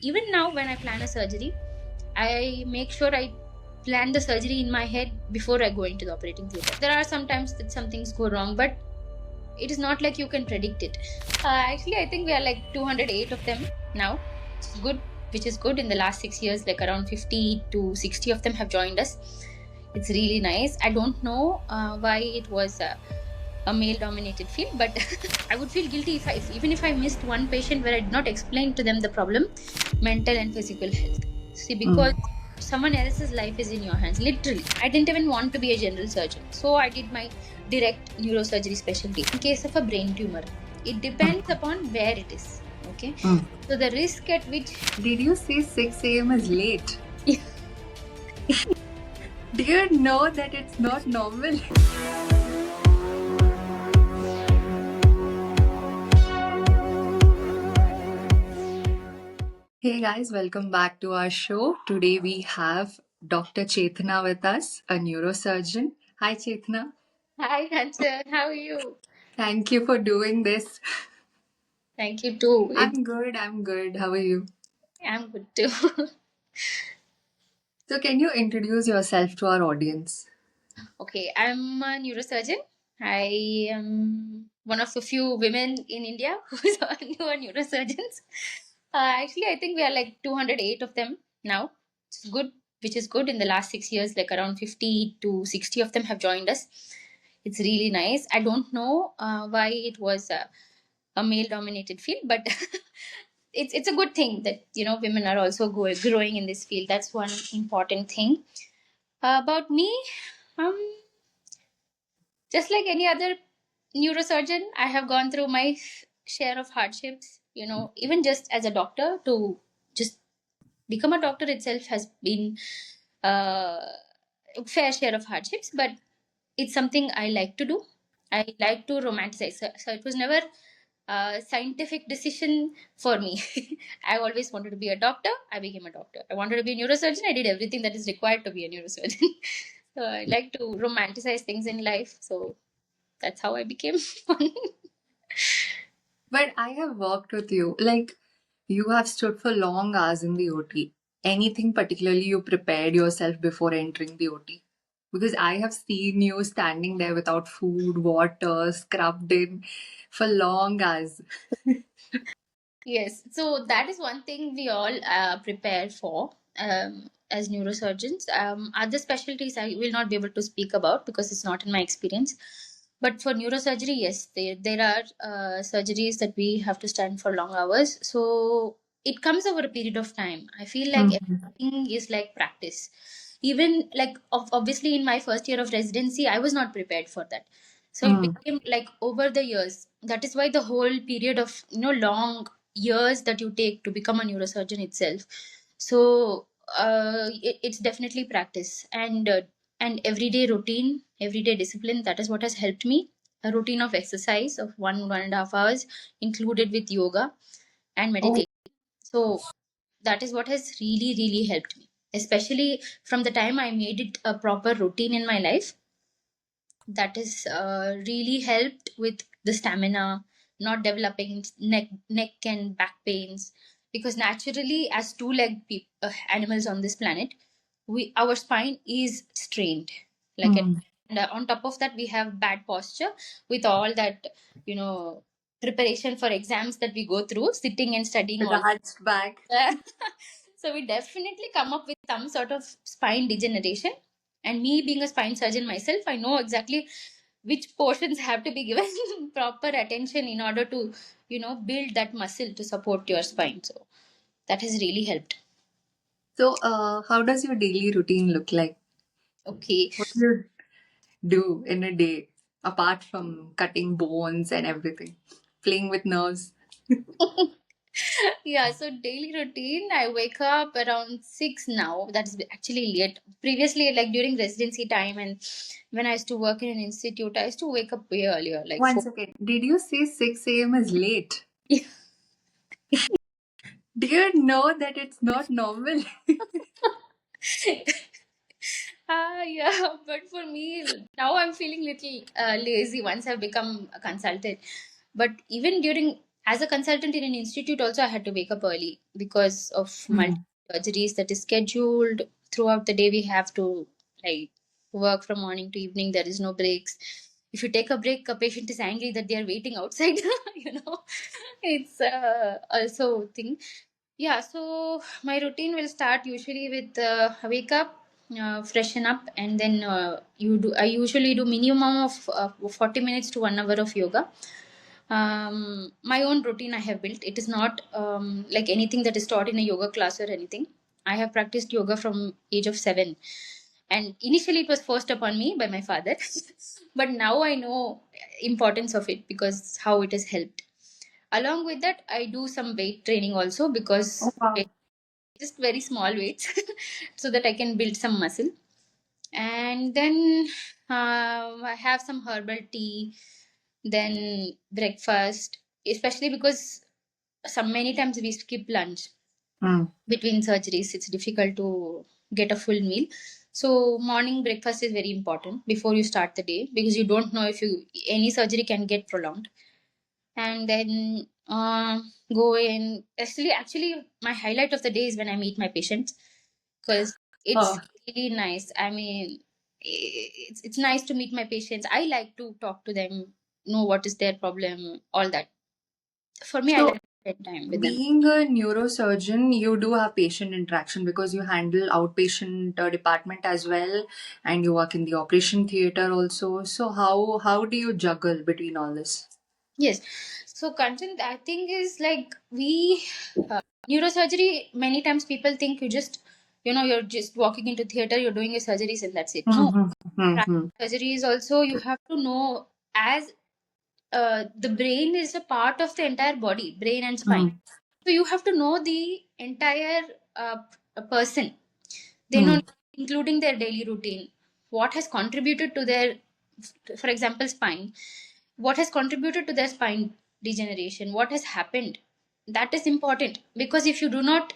Even now when I plan a surgery, I make sure I plan the surgery in my head before I go into the operating theater. There are sometimes that some things go wrong, but it is not like you can predict it. Actually, I think we are like 208 of them now. It's good, which is good. In the last 6 years, like around 50 to 60 of them have joined us. It's really nice. I don't know why it was a male-dominated field, but I would feel guilty if even if I missed one patient where I did not explain to them the problem, mental and physical health. See, because someone else's life is in your hands, literally. I didn't even want to be a general surgeon, so I did my direct neurosurgery specialty. In case of a brain tumor, it depends upon where it is. Okay, so the risk at which. Did you say 6 a.m. is late? Do you know that it's not normal? Hey guys, welcome back to our show. Today we have Dr. Chetna with us, a neurosurgeon. Hi Chetna. Hi, Kanchan. How are you? Thank you for doing this. Thank you too. I'm good. How are you? I'm good too. So, can you introduce yourself to our audience? Okay, I'm a neurosurgeon. I am one of the few women in India who are neurosurgeons. Actually, I think we are like 208 of them now. It's good, which is good. In the last 6 years, like around 50 to 60 of them have joined us. It's really nice. I don't know why it was a male-dominated field, but it's a good thing that women are also growing in this field. That's one important thing. About me, um, just like any other neurosurgeon, I have gone through my share of hardships. Even just as a doctor, to just become a doctor itself has been a fair share of hardships, but it's something I like to do. I like to romanticize. So it was never a scientific decision for me. I always wanted to be a doctor. I became a doctor. I wanted to be a neurosurgeon. I did everything that is required to be a neurosurgeon. So I like to romanticize things in life. So that's how I became one. But I have worked with you. Like, you have stood for long hours in the OT. Anything particularly you prepared yourself before entering the OT? Because I have seen you standing there without food, water, scrubbed in for long hours. Yes, so that is one thing we all prepare for as neurosurgeons. Other specialties I will not be able to speak about because it's not in my experience. But for neurosurgery, yes, there are surgeries that we have to stand for long hours. So it comes over a period of time. I feel like everything is like practice. Even like obviously in my first year of residency, I was not prepared for that. So it became like over the years. That is why the whole period of long years that you take to become a neurosurgeon itself. So it's definitely practice and everyday routine, everyday discipline. That is what has helped me. A routine of exercise of 1.5 hours, included with yoga and meditation. So that is what has really helped me, especially from the time I made it a proper routine in my life. That is really helped with the stamina, not developing neck and back pains, because naturally as animals on this planet, our spine is strained, like and on top of that we have bad posture with all that preparation for exams that we go through, sitting and studying With a all. hunched back. So we definitely come up with some sort of spine degeneration. And me being a spine surgeon myself, I know exactly which portions have to be given proper attention in order to, build that muscle to support your spine. So that has really helped. So, how does your daily routine look like? Okay. What do you do in a day apart from cutting bones and everything, playing with nerves? Yeah, so daily routine, I wake up around 6 now. That is actually late. Previously, like during residency time and when I used to work in an institute, I used to wake up way earlier, like One 4. second. Did you say 6 a.m. is late? Do you know that it's not normal? Yeah, but for me, now I'm feeling little lazy once I've become a consultant. But even during as a consultant in an institute also, I had to wake up early because of multiple surgeries that is scheduled throughout the day. We have to like work from morning to evening. There is no breaks. If you take a break, a patient is angry that they are waiting outside. It's also thing. Yeah, so my routine will start usually with wake up, freshen up, and then I usually do minimum of 40 minutes to 1 hour of yoga. My own routine I have built. It is not like anything that is taught in a yoga class or anything. I have practiced yoga from age of 7, and initially it was forced upon me by my father, but now I know importance of it because how it has helped. Along with that, I do some weight training also Oh, because wow. just very small weights so that I can build some muscle. And then I have some herbal tea, then breakfast, especially because some many times we skip lunch Mm. between surgeries. It's difficult to get a full meal. So morning breakfast is very important before you start the day because you don't know if you any surgery can get prolonged. And then go in. Actually, my highlight of the day is when I meet my patients because it's Oh, really nice. I mean, it's nice to meet my patients. I like to talk to them, know what is their problem, all that. For me, I so like to spend time with them. being a neurosurgeon, you do have patient interaction because you handle outpatient department as well, and you work in the operation theater also. So how do you juggle between all this? Yes. So content, I think, is like we neurosurgery. Many times people think you're just walking into theater, you're doing your surgeries, and that's it. No, Mm-hmm. practice Mm-hmm. surgeries also you have to know as the brain is a part of the entire body, brain and spine. So you have to know the entire person. They know, including their daily routine, what has contributed to their, for example, spine. What has contributed to their spine degeneration? What has happened? That is important because if you do not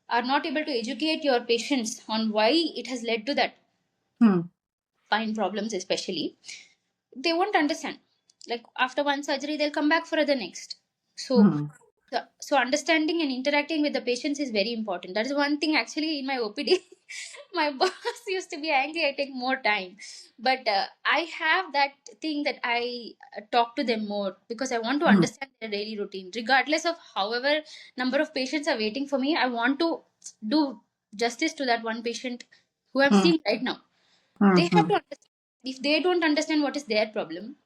are not able to educate your patients on why it has led to that Mm-hmm. spine problems, especially, they won't understand. Like after one surgery, they'll come back for the next. So, so understanding and interacting with the patients is very important. That is one thing actually in my OPD. My boss used to be angry. I take more time, but I have that thing that I talk to them more because I want to understand their daily routine, regardless of however number of patients are waiting for me. I want to do justice to that one patient who I'm seeing right now. They have to Mm-hmm. understand. If they don't understand what is their problem,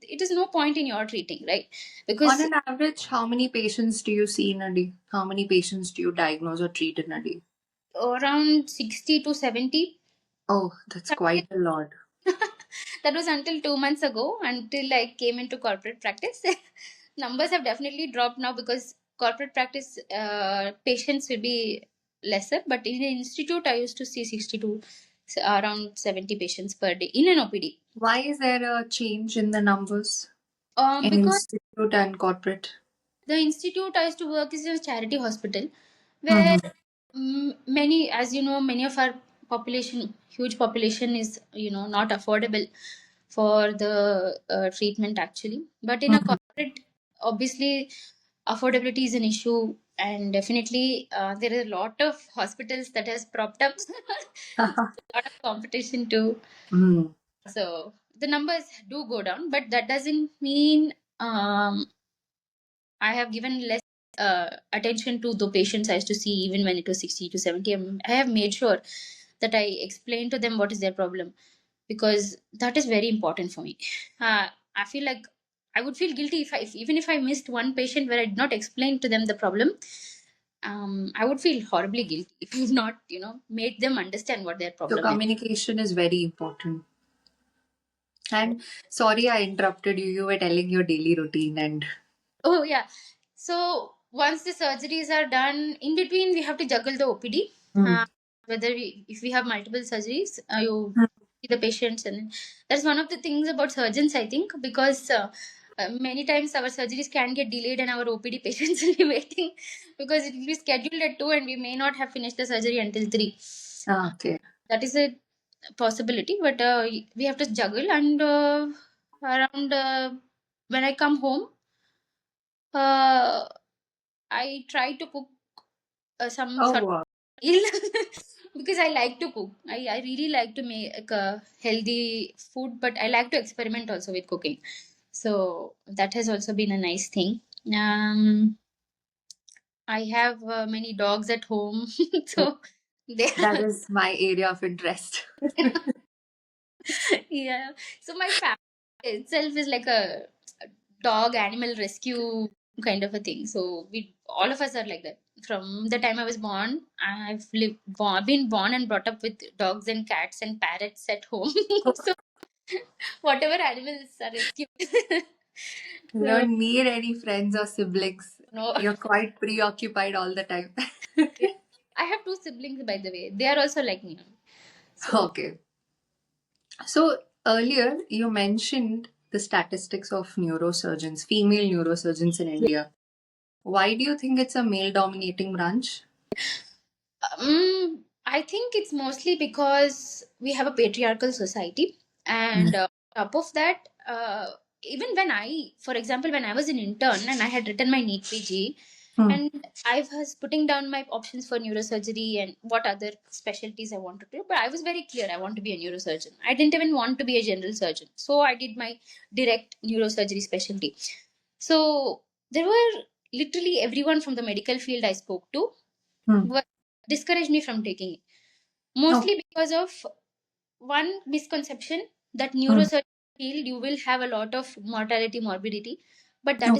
it is no point in your treating, right? On Because an average, how many patients do you see in a day? How many patients do you diagnose or treat in a day? around 60 to 70. Oh, that's quite a lot. That was until 2 months ago, until I came into corporate practice. Numbers have definitely dropped now because corporate practice patients will be lesser. But in an institute, I used to see 60 to around 70 patients per day in an OPD. Why is there a change in the numbers in Because institute and corporate? the institute I used to work is a charity hospital where Mm-hmm. many, as you know, many of our population, huge population is, not affordable for the treatment actually. But in a corporate, obviously, affordability is an issue. And definitely, there are a lot of hospitals that has propped up a lot of competition too. Mm. So the numbers do go down, but that doesn't mean I have given less attention to the patients I used to see even when it was 60 to 70. I have made sure that I explain to them what is their problem because that is very important for me. I feel like I would feel guilty even if I missed one patient where I did not explain to them the problem. I would feel horribly guilty if I've not, made them understand what their So problem is. communication is very important. And sorry I interrupted you. You were telling your daily routine and Oh yeah. So once the surgeries are done, in between we have to juggle the OPD. mm. Uh, if we have multiple surgeries, you see the patients, and that's one of the things about surgeons, I think, because many times our surgeries can get delayed and our OPD patients will be waiting because it will be scheduled at 2 and we may not have finished the surgery until 3. Okay. That is a possibility, but we have to juggle and around when I come home. Uh, I try to cook some Oh sort wow. of meal because I like to cook. I really like to make healthy food, but I like to experiment also with cooking. So that has also been a nice thing. Um, I have many dogs at home, so they That is my area of interest. yeah. So my family itself is like a dog animal rescue kind of a thing. So we all of us are like that. From the time I was born, been born and brought up with dogs and cats and parrots at home. So whatever animals are rescued. You So don't need any friends or siblings. no. You're quite preoccupied all the time. Yeah. I have two siblings, by the way. They are also like me. So Okay. So earlier you mentioned the statistics of neurosurgeons, female neurosurgeons in India. Why do you think it's a male dominating branch? I think it's mostly because we have a patriarchal society, Mm. and on top of that, even for example, when I was an intern and I had written my NEET PG, Hmm. and I was putting down my options for neurosurgery and what other specialties I want to do, but I was very clear I want to be a neurosurgeon. I didn't even want to be a general surgeon, so I did my direct neurosurgery specialty. So there were literally everyone from the medical field I spoke to Hmm. were discouraged me from taking it. Okay. Mostly because of one misconception that Hmm. neurosurgery field you will have a lot of mortality, morbidity, but Okay.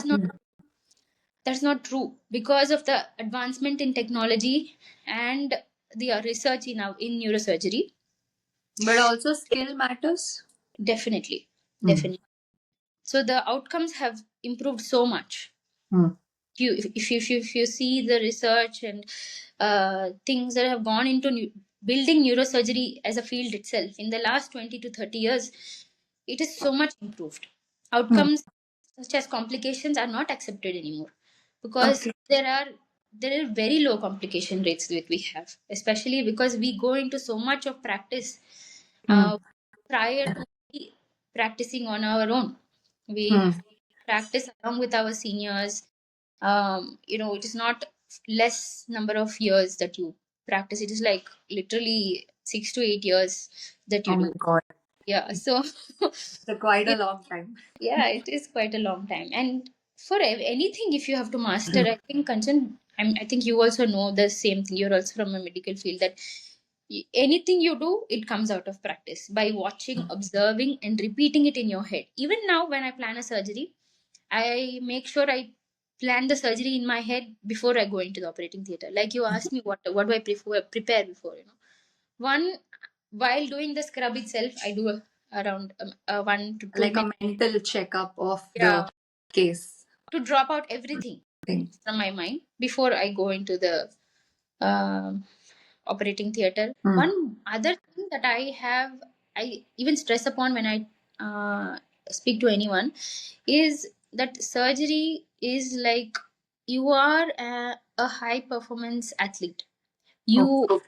that's not true because of the advancement in technology and the research in neurosurgery. But also skill matters. Definitely, Hmm. definitely. So the outcomes have improved so much. Hmm. If you see the research and things that have gone into building neurosurgery as a field itself in the last 20 to 30 years, it is so much improved. Hmm. Outcomes such as complications are not accepted anymore because Okay. there are very low complication rates that we have, especially because we go into so much of practice Hmm. prior to practicing on our own. We Hmm. practice along with our seniors. It is not less number of years that you practice. It is like literally 6 to 8 years that you Oh my do. God. Yeah. So It's quite a it, long time. yeah, it is quite a long time. And for anything, if you have to master, I think concern. I think you also know the same thing. You're also from a medical field that anything you do, it comes out of practice by watching, observing, and repeating it in your head. Even now, when I plan a surgery, I make sure I plan the surgery in my head before I go into the operating theater. Like you asked me, what do I prepare before? One, while doing the scrub itself, I do around 1 to 2 minutes. Like a mental checkup of Yeah, the case to drop out everything thing. from my mind before I go into the um, operating theater. Hmm. One other thing that I even stress upon when I speak to anyone is that surgery is like you are a high performance athlete. You Okay.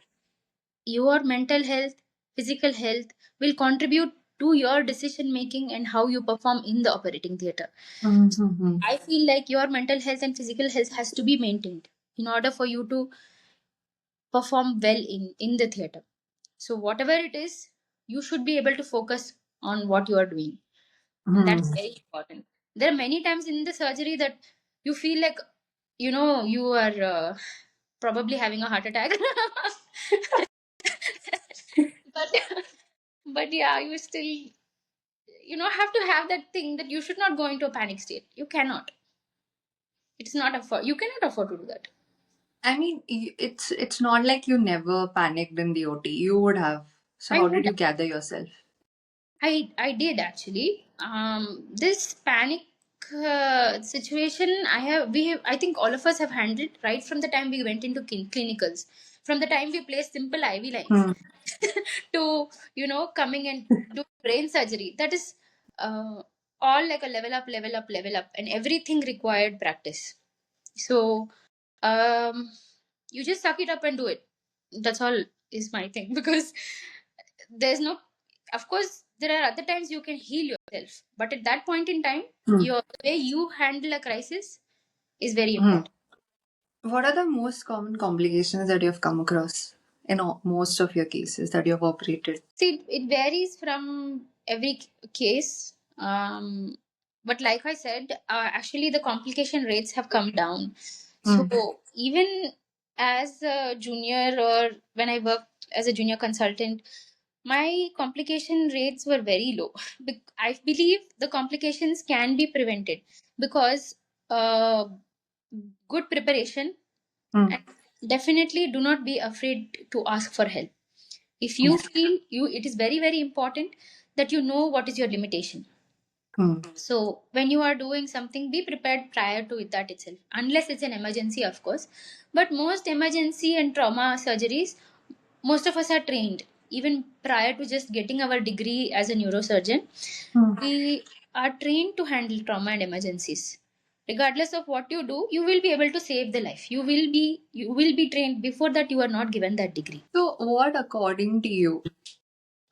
your mental health, physical health will contribute to your decision making and how you perform in the operating theater. Mm-hmm. I feel like your mental health and physical health has to be maintained in order for you to perform well in the theater. So whatever it is, you should be able to focus on what you are doing, and Hmm. that's very important. There are many times in the surgery that you feel like you are probably having a heart attack. but but yeah, you still have to have that thing that you should not go into a panic state. You cannot. It's not afford You cannot afford to do that. I mean, it's not like you never panicked in the OT. You would have. So I how did would you gather yourself? I did actually. This panic situation I think all of us have handled right from the time we went into clinicals, from the time we placed simple IV lines Hmm. to coming and do brain surgery. That is all like a level up, level up, level up, and everything required practice. So um, you just suck it up and do it. That's all is my thing because there's no, of course there are other times you can heal yourself, but at that point in time, Hmm. your the way you handle a crisis, is very Hmm. important. What are the most common complications that you have come across in most of your cases that you have operated? See, it varies from every case. But like I said, actually the complication rates have come down. Hmm. So even as a junior, or when I worked as a junior consultant, my complication rates were very low. I believe the complications can be prevented because uh, good preparation, Hmm. and definitely do not be afraid to ask for help. If you Okay. feel you, it is very very important that you know what is your limitation. Hmm. So when you are doing something, be prepared prior to it, that itself, unless it's an emergency, of course. But most emergency and trauma surgeries, most of us are trained even prior to just getting our degree as a neurosurgeon. Hmm. We are trained to handle trauma and emergencies. Regardless of what you do, you will be able to save the life. You will be trained. Before that, you are not given that degree. So, what, according to you,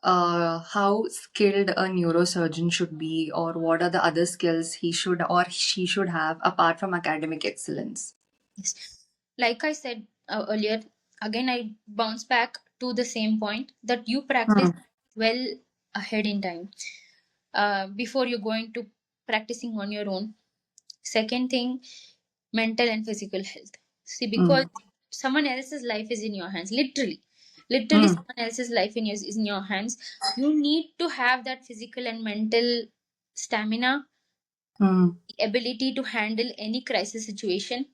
how skilled a neurosurgeon should be, or what are the other skills he should or she should have apart from academic excellence? Yes. Like I said earlier, again, I bounce back to the same point that you practice Hmm. well ahead in time, before you go into practicing on your own. Second thing, mental and physical health. See, because Hmm. someone else's life is in your hands, literally. Literally, Hmm. someone else's life is in your hands. You need to have that physical and mental stamina, Hmm. ability to handle any crisis situation.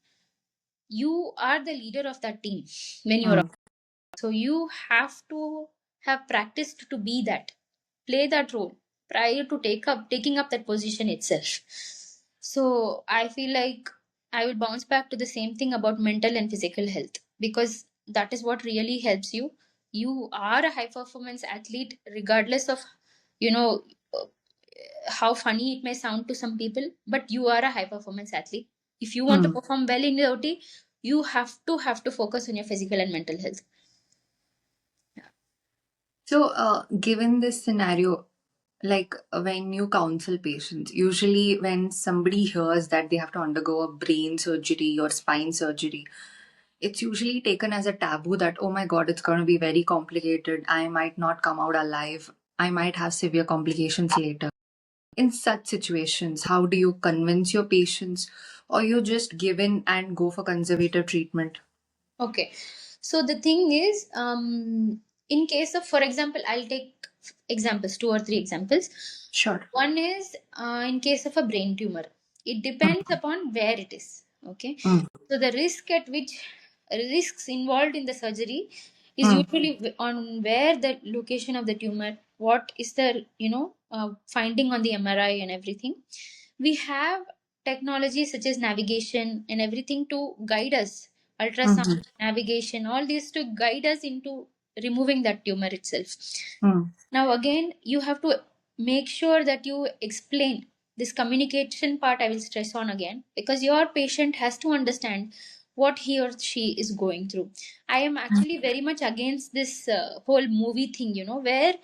You are the leader of that team when you're, Hmm. so you have to have practiced to be that, play that role prior to taking up that position itself. So I feel like I will bounce back to the same thing about mental and physical health, because that is what really helps you. You are a high performance athlete, regardless of, you know, uh, how funny it may sound to some people, but you are a high performance athlete. If you want to Hmm. perform well in the OT, you have to focus on your physical and mental health. So, given this scenario, like when you counsel patients, usually when somebody hears that they have to undergo a brain surgery or spine surgery, it's usually taken as a taboo that, oh my God, it's going to be very complicated. I might not come out alive. I might have severe complications later. In such situations, how do you convince your patients, or you just give in and go for conservative treatment? Okay. So the thing is, in case of, for example, I'll take examples, two or three examples. Sure. One is in case of a brain tumor. It depends upon where it is. Okay. Mm. So the risks involved in the surgery is Mm. usually on where the location of the tumor, what is the, finding on the MRI and everything. We have technology such as navigation and everything to guide us, Mm. ultrasound, navigation, all these to guide us into removing that tumor itself. Mm. Now, again, you have to make sure that you explain this communication part. I will stress on again, because your patient has to understand what he or she is going through. I am actually very much against this whole movie thing, where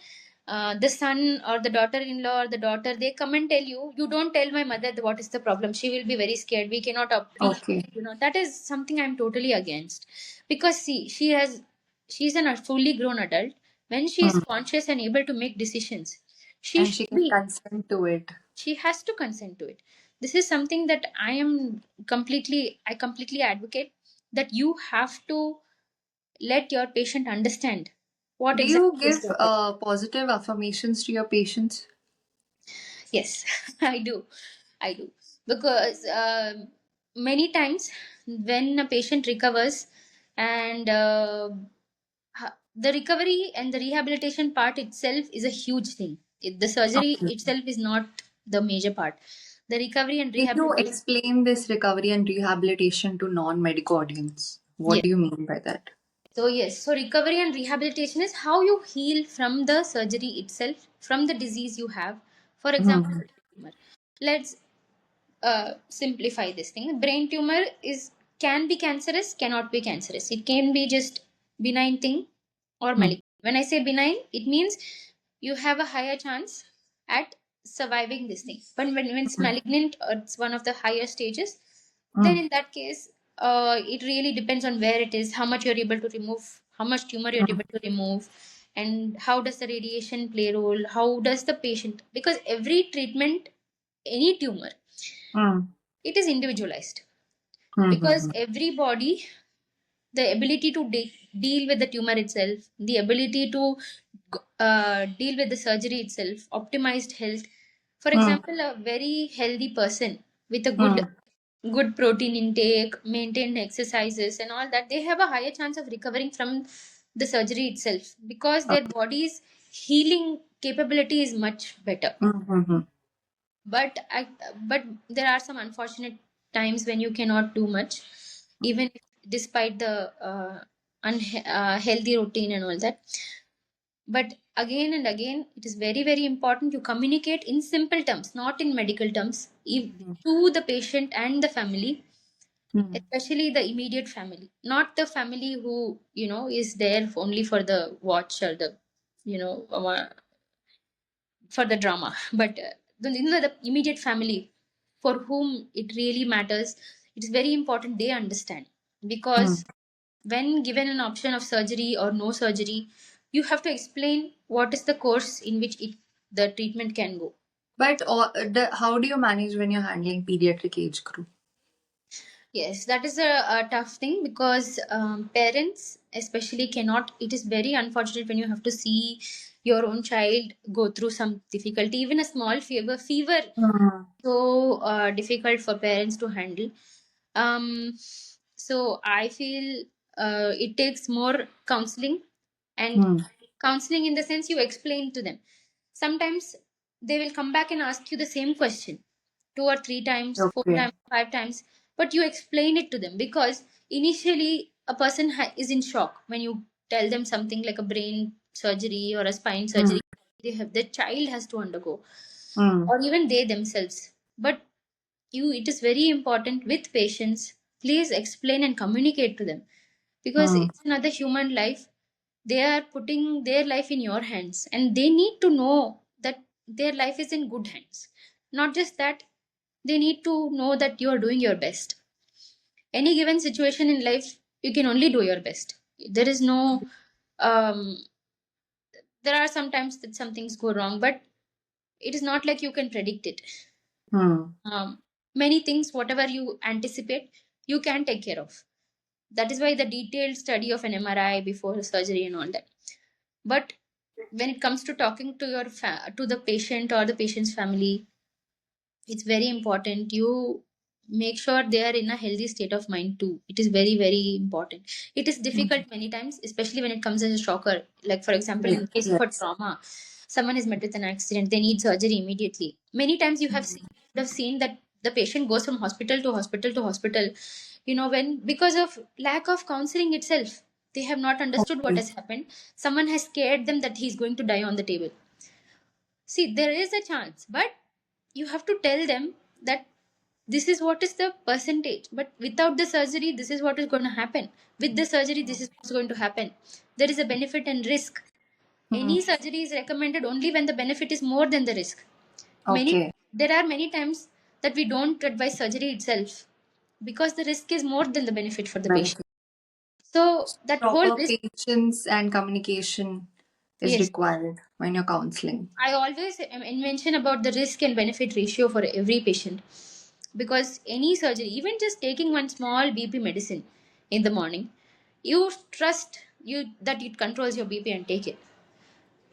the son or the daughter-in-law or the daughter, they come and tell you, you don't tell my mother what is the problem, she will be very scared, we cannot Okay. that is something I'm totally against. Because see, she's a fully grown adult. When she is Mm. conscious and able to make decisions, she And should she can be, consent to it. she has to consent to it. This is something that I completely advocate, that you have to let your patient understand what Do you exactly is give the problem. positive affirmations to your patients? Yes, I do. I do. Because many times when a patient recovers, and the recovery and the rehabilitation part itself is a huge thing. The surgery Okay. itself is not the major part. The recovery and Can you rehabilitation. explain this recovery and rehabilitation to non-medical audience? What Yes. do you mean by that? So yes, so recovery and rehabilitation is how you heal from the surgery itself, from the disease you have. For example, Mhm. tumor. Let's simplify this thing. Brain tumor is, can be cancerous, cannot be cancerous. It can be just benign thing or Mm. malignant. When I say benign, it means you have a higher chance at surviving this thing. But when it's Mm. malignant, or it's one of the higher stages, then in that case, it really depends on where it is, how much you're able to remove, how much tumor you're able to remove, and how does the radiation play a role, how does the patient, because every treatment, any tumor, Mm. it is individualized, because Mm-hmm. every body, the ability to deal with the tumor itself, the ability to deal with the surgery itself, optimized health. For Mm. example, a very healthy person with a good Mm. good protein intake, maintained exercises, and all that, they have a higher chance of recovering from the surgery itself, because their body's healing capability is much better. Mm-hmm. But there are some unfortunate times when you cannot do much, even despite the healthy routine and all that. But again and again, it is very very important you communicate in simple terms, not in medical terms, to the patient and the family, Mm. especially the immediate family, not the family who is there only for the watch or the you know for the drama. But the immediate family, for whom it really matters, it is very important they understand, Mm. because when given an option of surgery or no surgery, you have to explain what is the course in which the treatment can go. But how do you manage when you're handling pediatric age group? Yes, that is a tough thing, because parents especially cannot. It is very unfortunate when you have to see your own child go through some difficulty, even a small fever, Mm. so difficult for parents to handle. So I feel it takes more counseling, and Mm. counseling in the sense you explain to them. Sometimes they will come back and ask you the same question two or three times, four Okay. times, five times, but you explain it to them, because initially a person is in shock when you tell them something like a brain surgery or a spine Mm. surgery the child has to undergo, Mm. or even they themselves. But it is very important with patients, please explain and communicate to them, because Mm. it's another human life. They are putting their life in your hands, and they need to know that their life is in good hands. Not just that, they need to know that you are doing your best. Any given situation in life, you can only do your best. There is no um there are sometimes that some things go wrong, but it is not like you can predict it. Mm. Many things, whatever you anticipate, you can take care of. That is why the detailed study of an MRI before surgery and all that. But when it comes to talking to to the patient or the patient's family, it's very important you make sure they are in a healthy state of mind too. It is very very important. It is Mm. difficult many times, especially when it comes as a shocker, like for example Yes. in case of a Yes. trauma, someone is met with an accident, they need surgery immediately. Many times Mm. you have seen that the patient goes from hospital to hospital to hospital, when because of lack of counseling itself, they have not understood what Okay. has happened. Someone has scared them that he's going to die on the table. See, there is a chance, but you have to tell them that this is what is the percentage, but without the surgery, this is what is going to happen. With the surgery, this is what's going to happen. There is a benefit and risk. Mm. Any surgery is recommended only when the benefit is more than the risk. Many Okay. There are many times that we don't advise surgery itself, because the risk is more than the benefit for the patient. Benefit. So that whole Proper risk, patience and communication is yes, required when you're counseling. I always mention about the risk and benefit ratio for every patient, because any surgery, even just taking one small BP medicine in the morning, you trust you that it controls your BP and take it.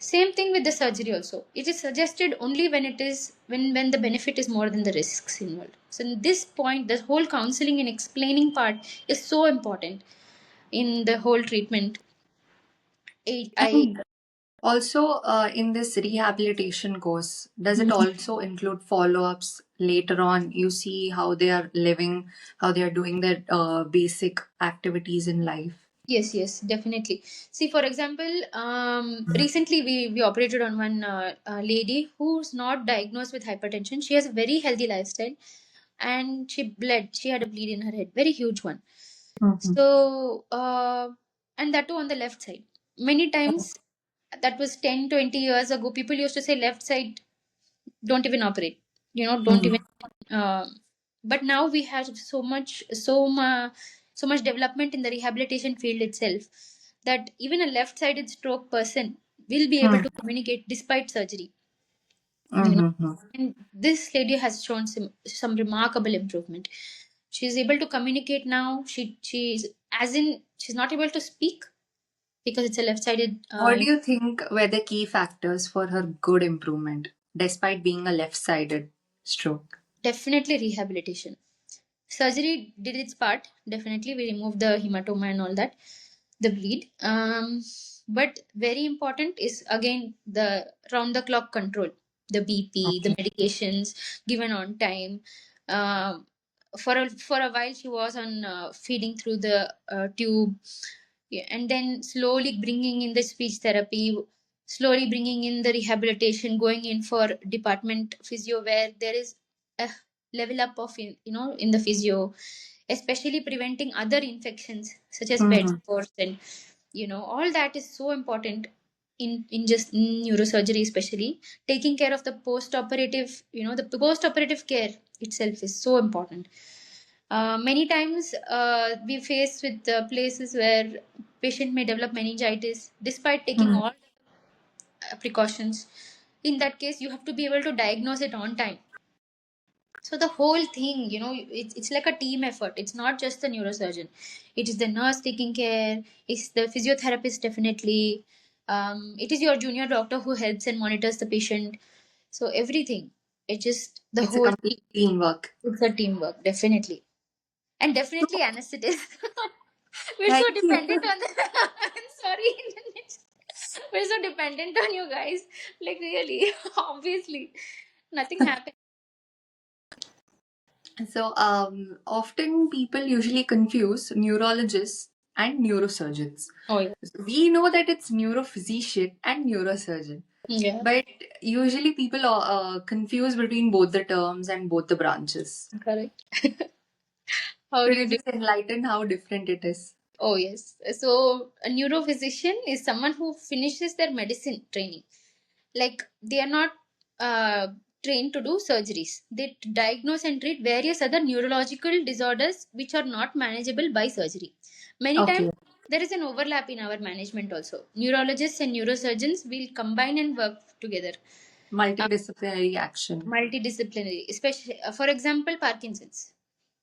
Same thing with the surgery also. It is suggested only when it is when the benefit is more than the risks involved. So in this point, the whole counseling and explaining part is so important in the whole treatment. I And also, in this rehabilitation course, does it Mhm. also include follow-ups later on? You see how they are living, how they are doing their basic activities in life. Yes, yes, definitely. See, for example, recently we operated on one lady who's not diagnosed with hypertension. She has a very healthy lifestyle, and she bled. She had a bleed in her head, very huge one. Mm-hmm. So, and that too on the left side. Many times, that was 10, 20 years ago, people used to say left side, don't even operate. Don't even. But now we have so much development in the rehabilitation field itself, that even a left-sided stroke person will be able Hmm. to communicate despite surgery. You know, Mm-hmm. and this lady has shown some remarkable improvement. She's able to communicate now. She's, as in, she's not able to speak because it's a left-sided. What do you think were the key factors for her good improvement, despite being a left-sided stroke? Definitely rehabilitation. Surgery did its part. Definitely, we removed the hematoma and all that, the bleed. But very important is again the round the clock control, the BP, the Okay. medications given on time. Um, for a while, she was on feeding through the tube. Yeah, and then slowly bringing in the speech therapy, slowly bringing in the rehabilitation, going in for department physio where there is a level up of in the physio, especially preventing other infections such as bed Mm-hmm. sores, and all that is so important in just neurosurgery, especially taking care of the post operative. The post operative care itself is so important. Many times we face with places where patient may develop meningitis despite taking all precautions. In that case, you have to be able to diagnose it on time. So the whole thing, it's like a team effort. It's not just the neurosurgeon. It is the nurse taking care. It's the physiotherapist, definitely. It is your junior doctor who helps and monitors the patient. So everything. It's just the It's a whole. complete teamwork. It's a teamwork, definitely. And definitely anesthetist. We're so Thank you. dependent on the. I'm sorry. We're so dependent on you guys. Like, really, obviously. Nothing happens. So, often people usually confuse neurologists and neurosurgeons. Oh, yeah. We know that it's neurophysician and neurosurgeon, Yeah, but usually people are confuse between both the terms and both the branches. correct. How do Could you you do? just enlighten how different it is? Oh, yes. So, a neurophysician is someone who finishes their medicine training. Like, they are not trained to do surgeries. They diagnose and treat various other neurological disorders which are not manageable by surgery. Many times, Okay, there is an overlap in our management also. Neurologists and neurosurgeons will combine and work together. Uh, multidisciplinary action. Multidisciplinary, especially, for example, Parkinson's.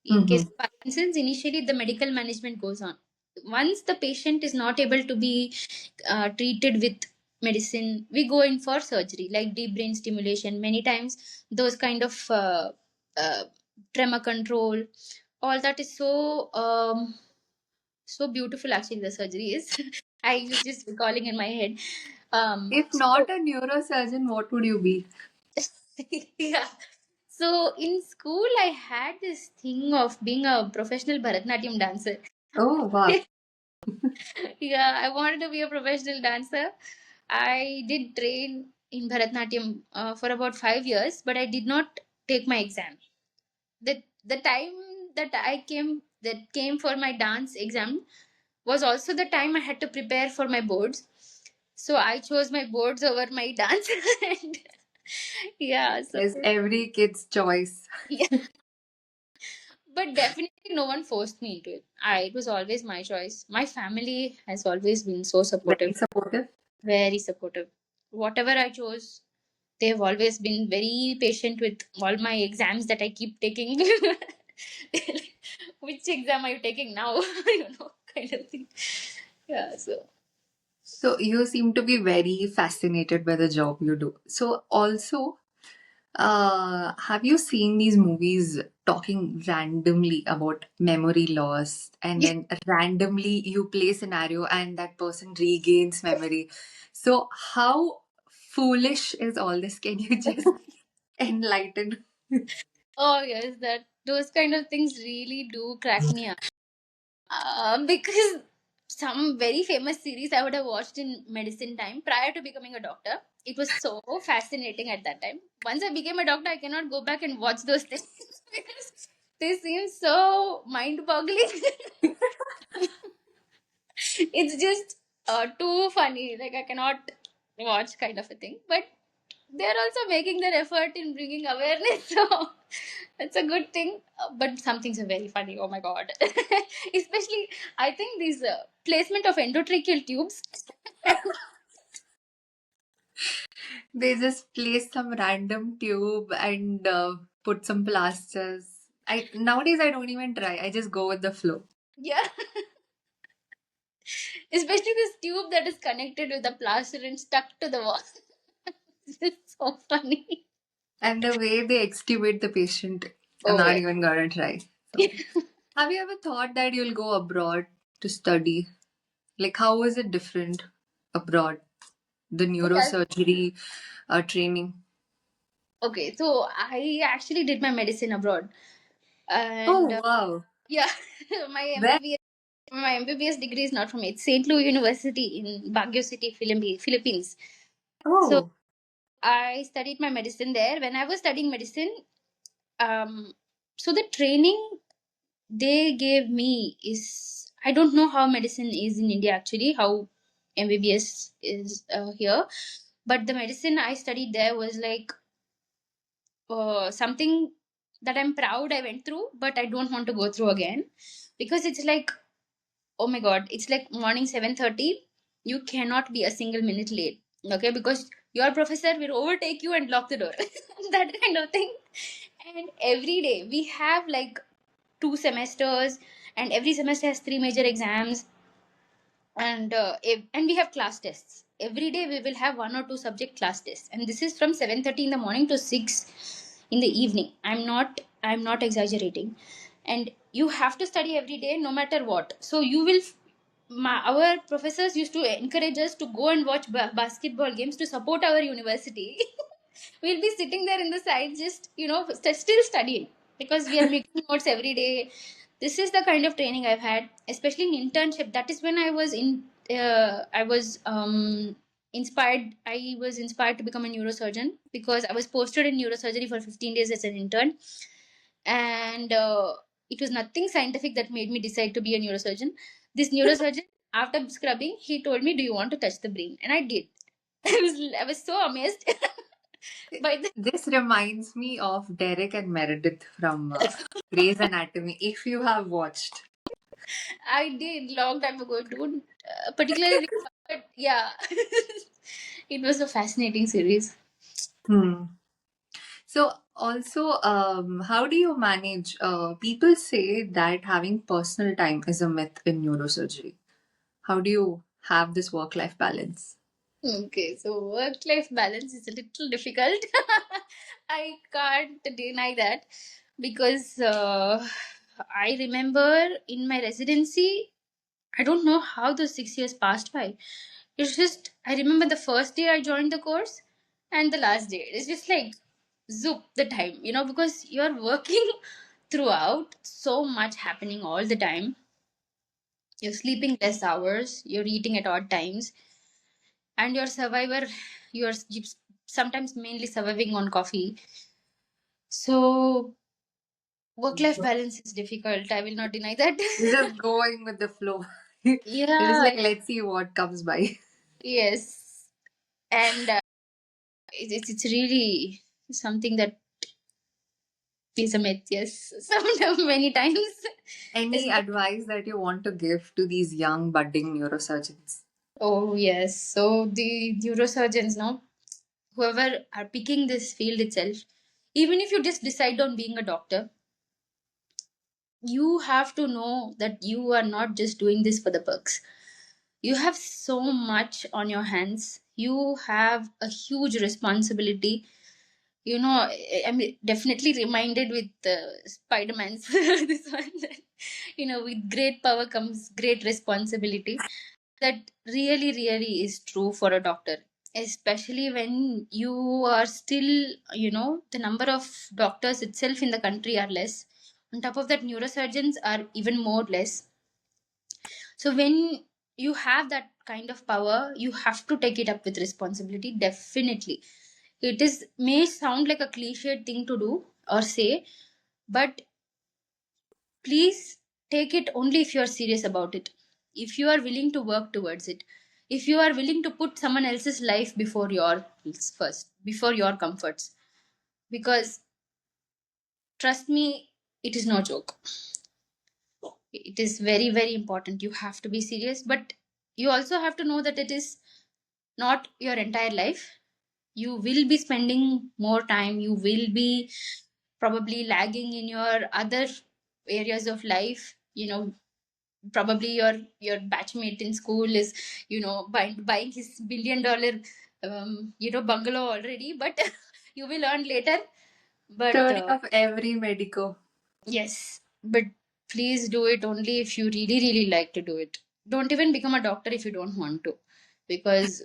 In case Mm-hmm. of Parkinson's, initially the medical management goes on. Once the patient is not able to be treated with medicine, we go in for surgery, like deep brain stimulation. Many times, those kind of uh, tremor control, all that is so beautiful. Actually, the surgery is. I was just recalling in my head. If So not a neurosurgeon, what would you be? yeah. So in school, I had this thing of being a professional Bharatanatyam dancer. Oh, wow. Yeah, I wanted to be a professional dancer. I did train in Bharatanatyam for about 5 years, but I did not take my exam. The time that came for my dance exam was also the time I had to prepare for my boards. So I chose my boards over my dance. And yeah, so Yes, every kid's choice. yeah. But definitely no one forced me into it. It was always my choice. My family has always been so Very supportive, supportive. very supportive. Whatever I chose, they've always been very patient with all my exams that I keep taking. Which exam are you taking now? Kind of thing. Yeah, so. So you seem to be very fascinated by the job you do. So also, have you seen these movies talking randomly about memory loss and then randomly you play scenario and that person regains memory? So how foolish is all this? Can you just enlighten? Oh yes, that those kind of things really do crack me up. Because some very famous series I would have watched in medicine time prior to becoming a doctor. It was so fascinating at that time. Once I became a doctor, I cannot go back and watch those things because they seem so mind-boggling. It's just too funny. Like I cannot watch kind of a thing. But they're also making their effort in bringing awareness. So that's a good thing. But some things are very funny. Oh my god! Especially, I think these placement of endotracheal tubes. They just place some random tube and put some plasters. I nowadays I don't even try. I just go with the flow. Yeah, especially this tube that is connected with the plaster and stuck to the wall. It's so funny. And the way they extubate the patient, I'm Oh not yeah. even gonna try. So, have you ever thought that you'll go abroad to study? Like, how is it different abroad? The Okay. neurosurgery training. Okay. So I actually did my medicine abroad, and Oh wow! yeah, my Where? MBBS. My MBBS degree is not from it. St. Louis University in Baguio City, Philippines. So Oh, I studied my medicine there. When I was studying medicine, um, so the training they gave me is, I don't know how medicine is in India actually, how MBBS is here, but the medicine I studied there was like something that I'm proud I went through, but I don't want to go through again, because it's like, oh my god, it's like morning 7:30. You cannot be a single minute late, okay? Because your professor will overtake you and lock the door. That kind of thing. And every day we have like 2 semesters, and every semester has three major exams, and and we have class tests every day. We will have one or two subject class tests, and this is from 7:30 in the morning to 6 in the evening. I'm not exaggerating. And you have to study every day no matter what. So you will our professors used to encourage us to go and watch basketball games to support our university. We'll be sitting there in the side, just still studying, because we are making notes every day. This is the kind of training I've had, especially in internship. That is when I was inspired. I was inspired to become a neurosurgeon, because I was posted in neurosurgery for 15 days as an intern. And it was nothing scientific that made me decide to be a neurosurgeon. This neurosurgeon, after scrubbing, he told me, "Do you want to touch the brain?" And I did. I was so amazed by the. this reminds me of Derek and Meredith from Grey's Anatomy. If you have watched. I did long time ago. Don't particularly recall, but yeah, it was a fascinating series. Hmm. So also, how do you manage? People say that having personal time is a myth in neurosurgery. How do you have this work-life balance? Okay, so work-life balance is a little difficult. I can't deny that, because I remember in my residency, I don't know how those 6 years passed by. It's just, I remember the first day I joined the course and the last day. It's just like zoop the time, because you're working throughout, so much happening all the time. You're sleeping less hours, you're eating at odd times, and your survivor, you sometimes mainly surviving on coffee. So work life balance is difficult. I will not deny that. You're just going with the flow. You're just Yeah, like, let's see what comes by. yes. And it's really something that is a myth, yes. Sometimes, many times. Any Espe- advice that you want to give to these young budding neurosurgeons? Oh, yes. So the neurosurgeons, no, whoever are picking this field itself, even if you just decide on being a doctor, you have to know that you are not just doing this for the perks. You have so much on your hands. You have a huge responsibility. I'm definitely reminded with Spider-Man's this one. That, with great power comes great responsibility. That really, really is true for a doctor, especially when you are still, the number of doctors itself in the country are less. On top of that, neurosurgeons are even more less. So when you have that kind of power, you have to take it up with responsibility. Definitely, it is may sound like a cliched thing to do or say, but please take it only if you are serious about it. If you are willing to work towards it. if you are willing to put someone else's life before yours first, before your comforts. Because trust me, it is no joke. It is very, very important. You have to be serious, but you also have to know that it is not your entire life. You will be spending more time, you will be probably lagging in your other areas of life. Probably your batchmate in school is buying his $1 billion bungalow already, but you will earn later. But Story of every medico. yes, but please do it only if you really, really like to do it. Don't even become a doctor if you don't want to, because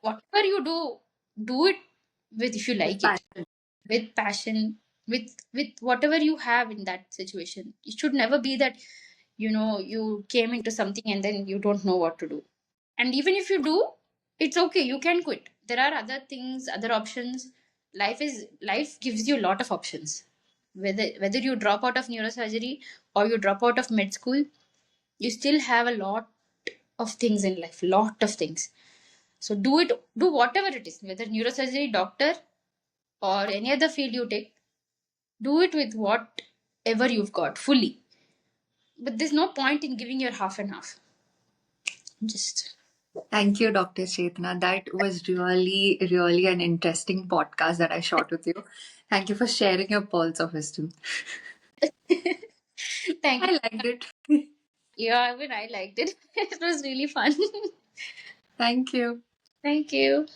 whatever you do it with, if you With like it, passion. with passion, with whatever you have in that situation. It should never be that you came into something and then you don't know what to do. And even if you do, it's okay. You can quit. There are other things, other options. Life gives you a lot of options. Whether you drop out of neurosurgery or you drop out of med school, you still have a lot of things in life. Lot of things. So do it. Do whatever it is. Whether neurosurgery, doctor, or any other field you take, do it with whatever you've got fully. But there's no point in giving your half and half. Just Thank you, Dr. Chetna. That was really, really an interesting podcast that I shot with you. Thank you for sharing your pearls of wisdom. thank you. I liked it. Yeah, even I liked it. It was really fun. Thank you. Thank you.